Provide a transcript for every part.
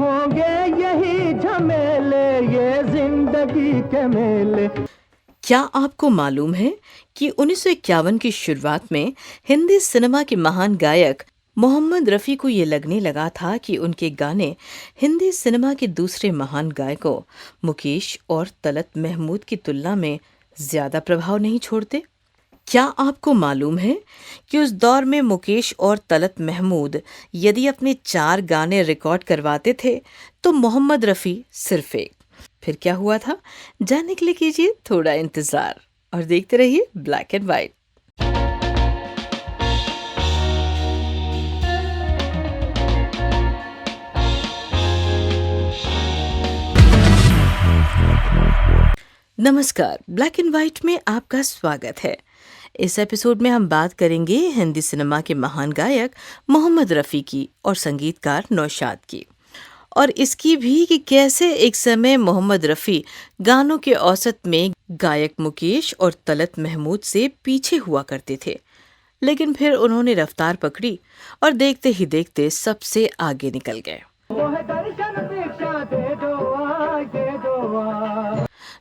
होंगे यही झमेले, ये जिंदगी के मेले। क्या आपको मालूम है कि 1951 की शुरुआत में हिंदी सिनेमा के महान गायक मोहम्मद रफ़ी को ये लगने लगा था कि उनके गाने हिंदी सिनेमा के दूसरे महान गायकों मुकेश और तलत महमूद की तुलना में ज्यादा प्रभाव नहीं छोड़ते? क्या आपको मालूम है कि उस दौर में मुकेश और तलत महमूद यदि अपने 4 गाने रिकॉर्ड करवाते थे तो मोहम्मद रफ़ी सिर्फ एक। फिर क्या हुआ था, जानने के लिए कीजिए थोड़ा इंतजार और देखते रहिए ब्लैक एंड व्हाइट। नमस्कार, ब्लैक एंड व्हाइट में आपका स्वागत है। इस एपिसोड में हम बात करेंगे हिंदी सिनेमा के महान गायक मोहम्मद रफ़ी की और संगीतकार नौशाद की, और इसकी भी कि कैसे एक समय मोहम्मद रफ़ी गानों के औसत में गायक मुकेश और तलत महमूद से पीछे हुआ करते थे, लेकिन फिर उन्होंने रफ्तार पकड़ी और देखते ही देखते सबसे आगे निकल गए।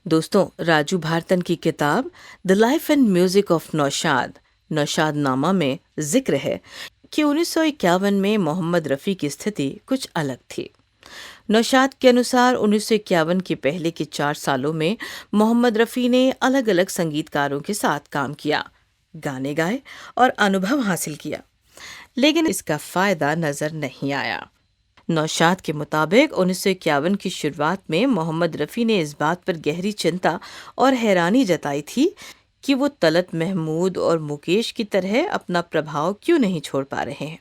दोस्तों, राजू भारतन की किताब the life and music of Naushad, Naushad नामा में जिक्र है कि 1951 में मोहम्मद रफ़ी की स्थिति कुछ अलग थी। नौशाद के अनुसार 1951 के पहले के 4 सालों में मोहम्मद रफ़ी ने अलग अलग संगीतकारों के साथ काम किया, गाने गाए और अनुभव हासिल किया, लेकिन इसका फायदा नजर नहीं आया। नौशाद के मुताबिक 1951 की शुरुआत में मोहम्मद रफ़ी ने इस बात पर गहरी चिंता और हैरानी जताई थी कि वो तलत महमूद और मुकेश की तरह अपना प्रभाव क्यों नहीं छोड़ पा रहे हैं।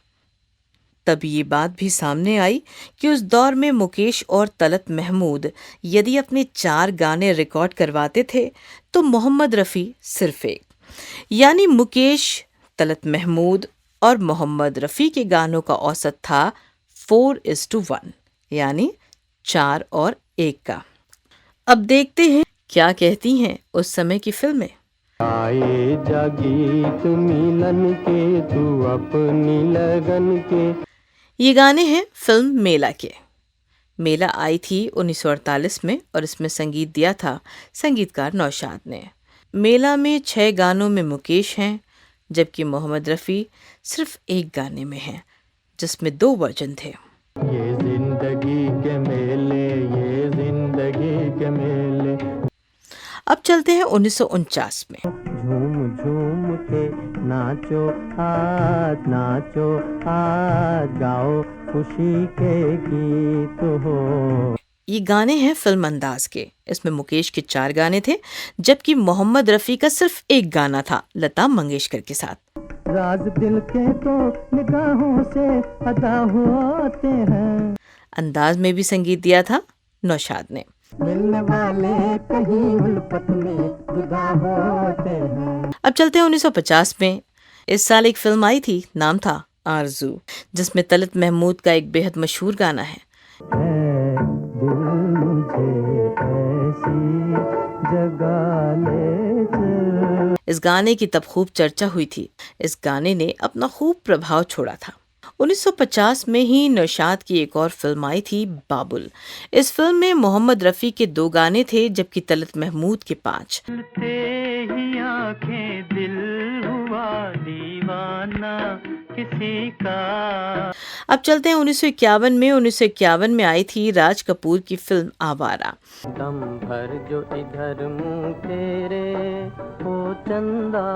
तब ये बात भी सामने आई कि उस दौर में मुकेश और तलत महमूद यदि अपने 4 गाने रिकॉर्ड करवाते थे तो मोहम्मद रफ़ी सिर्फ एक। यानी मुकेश, तलत महमूद और मोहम्मद रफ़ी के गानों का औसत था 4:1, यानी 4 और 1 का। अब देखते हैं क्या कहती हैं उस समय की फिल्में। आए जागीत मिलन के, तू अपनी लगन के। ये गाने हैं फिल्म मेला के। मेला आई थी 1948 में और इसमें संगीत दिया था संगीतकार नौशाद ने। मेला में 6 गानों में मुकेश हैं, जबकि मोहम्मद रफ़ी सिर्फ 1 गाने में हैं, जिसमें 2 वर्जन थे। ये जिंदगी के मेले, ये जिंदगी के मेले। अब चलते हैं 1949 में। झूम झूम के नाचो नाचो आज, गाओ खुशी के गीत हो। ये गाने हैं फिल्म अंदाज के। इसमें मुकेश के 4 गाने थे, जबकि मोहम्मद रफ़ी का सिर्फ 1 गाना था लता मंगेशकर के साथ। राज दिल के तो निगाहों से अदा होते हैं। अंदाज में भी संगीत दिया था नौशाद ने। मिलने वाले कहीं उल्फत में जुदा होते हैं। अब चलते हैं 1950 में। इस साल एक फिल्म आई थी, नाम था आरज़ू, जिसमें तलत महमूद का एक बेहद मशहूर गाना है। दिल मुझे ऐसी जगह ले चल। इस गाने की तब खूब चर्चा हुई थी। इस गाने ने अपना खूब प्रभाव छोड़ा था। 1950 में ही नौशाद की एक और फिल्म आई थी, बाबुल। इस फिल्म में मोहम्मद रफ़ी के 2 गाने थे, जबकि तलत महमूद के 5। ही आंखें दिल हुआ दीवाना किसी का। अब चलते हैं 1951 में। 1951 में आई थी राज कपूर की फिल्म आवारा। दम भर जो इधर मुंह तेरे ओ चंदा।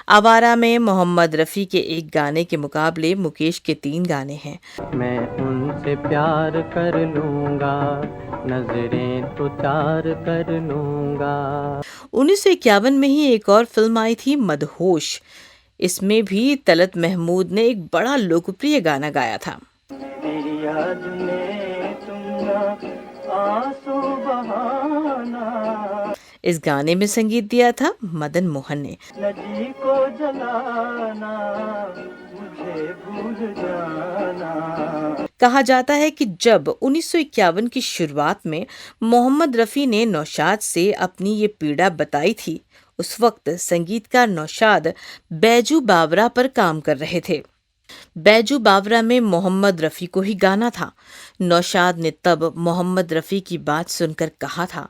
आवारा में मोहम्मद रफ़ी के 1 गाने के मुकाबले मुकेश के 3 गाने हैं। मैं उनसे प्यार कर लूंगा, नजरें तो 4 कर लूंगा। 1951 में ही एक और फिल्म आई थी, मदहोश। इसमें भी तलत महमूद ने एक बड़ा लोकप्रिय गाना गाया था। तेरी याद में तुम आंसू बहाना। इस गाने में संगीत दिया था मदन मोहन ने। नदी को जलाना, मुझे भूल जाना। कहा जाता है कि जब 1951 की शुरुआत में मोहम्मद रफ़ी ने नौशाद से अपनी ये पीड़ा बताई थी, उस वक्त संगीतकार नौशाद बैजू बावरा पर काम कर रहे थे। बैजू बावरा में मोहम्मद रफ़ी को ही गाना था। नौशाद ने तब मोहम्मद रफ़ी की बात सुनकर कहा था,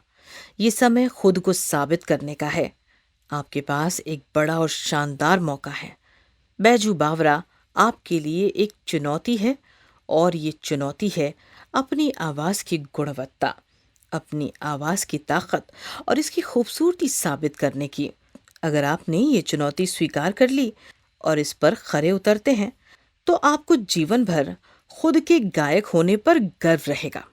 ये समय खुद को साबित करने का है। आपके पास एक बड़ा और शानदार मौका है। बैजू बावरा आपके लिए एक चुनौती है, और ये चुनौती है अपनी आवाज़ की गुणवत्ता, अपनी आवाज़ की ताकत और इसकी खूबसूरती साबित करने की। अगर आपने ये चुनौती स्वीकार कर ली और इस पर खरे उतरते हैं, तो आपको जीवन भर खुद के गायक होने पर गर्व रहेगा।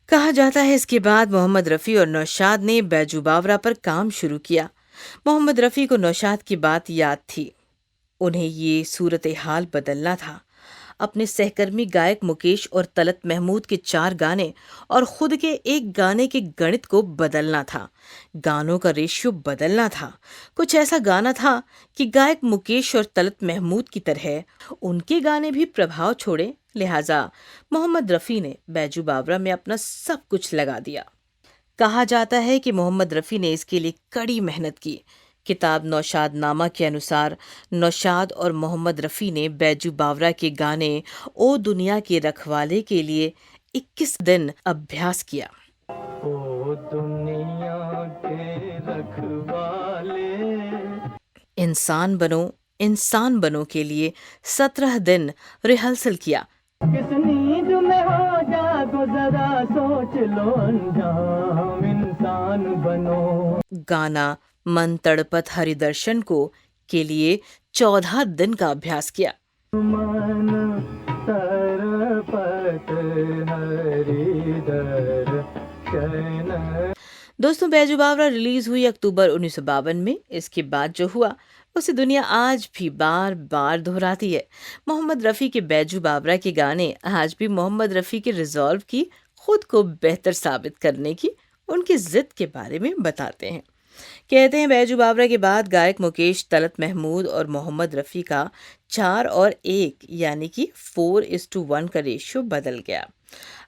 कहा जाता है इसके बाद मोहम्मद रफ़ी और नौशाद ने बैजू बावरा पर काम शुरू किया। मोहम्मद रफ़ी को नौशाद की बात याद थी। उन्हें ये सूरत हाल बदलना था। अपने सहकर्मी गायक मुकेश और तलत महमूद के 4 गाने और खुद के एक गाने के गणित को बदलना था। गानों का रेशियो बदलना था। कुछ ऐसा गाना था कि गायक मुकेश और तलत महमूद की तरह उनके गाने भी प्रभाव छोड़े। लिहाजा मोहम्मद रफ़ी ने बैजू बावरा में अपना सब कुछ लगा दिया। कहा जाता है कि मोहम्मद रफ़ी ने इसके लिए कड़ी मेहनत की। किताब नौशाद नामा के अनुसार नौशाद और मोहम्मद रफ़ी ने बैजू बावरा के गाने ओ दुनिया के रखवाले के लिए 21 दिन अभ्यास किया। ओ दुनिया के रखवाले, इंसान बनो के लिए 17 दिन रिहर्सल किया। किस नींद में हो जागो, जरा सोच लो, अंजाम इंसान बनो। गाना मन तड़पत हरिदर्शन को के लिए 14 दिन का अभ्यास किया। मन तरपत हरिदर्शन। दोस्तों, बैजू बावरा रिलीज हुई अक्टूबर 1952 में। इसके बाद जो हुआ उसे दुनिया आज भी बार बार दोहराती है। मोहम्मद रफ़ी के बैजू बावरा के गाने आज भी मोहम्मद रफ़ी के रिजॉल्व की, खुद को बेहतर साबित करने की, उनकी जिद के बारे में बताते हैं। कहते हैं बैजू बावरा के बाद गायक मुकेश, तलत महमूद और मोहम्मद रफ़ी का 4 और 1 यानी कि 4:1 का रेशियो बदल गया।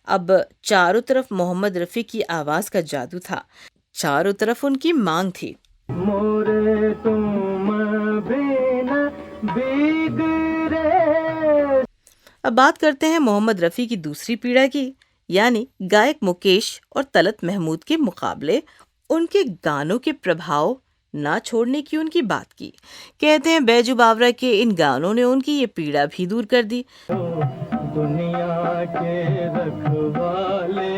अब चारों तरफ मोहम्मद रफ़ी की आवाज़ का जादू था, चारों तरफ उनकी मांग थी। मोरे तुम बिना बिगड़े। अब बात करते हैं मोहम्मद रफ़ी की दूसरी पीढ़ा की, यानी गायक मुकेश और तलत महमूद के मुकाबले उनके गानों के प्रभाव ना छोड़ने की उनकी बात की। कहते हैं बैजू बावरा के इन गानों ने उनकी ये पीड़ा भी दूर कर दी। दुनिया के रखवाले,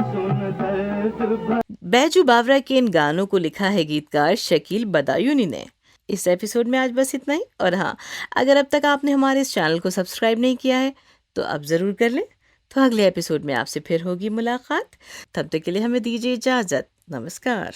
सुन दर्द। बैजू बावरा के इन गानों को लिखा है गीतकार शकील बदायूनी ने। इस एपिसोड में आज बस इतना ही। और हाँ, अगर अब तक आपने हमारे इस चैनल को सब्सक्राइब नहीं किया है तो अब ज़रूर कर लें। तो अगले एपिसोड में आपसे फिर होगी मुलाकात। तब तक के लिए हमें दीजिए इजाज़त। नमस्कार।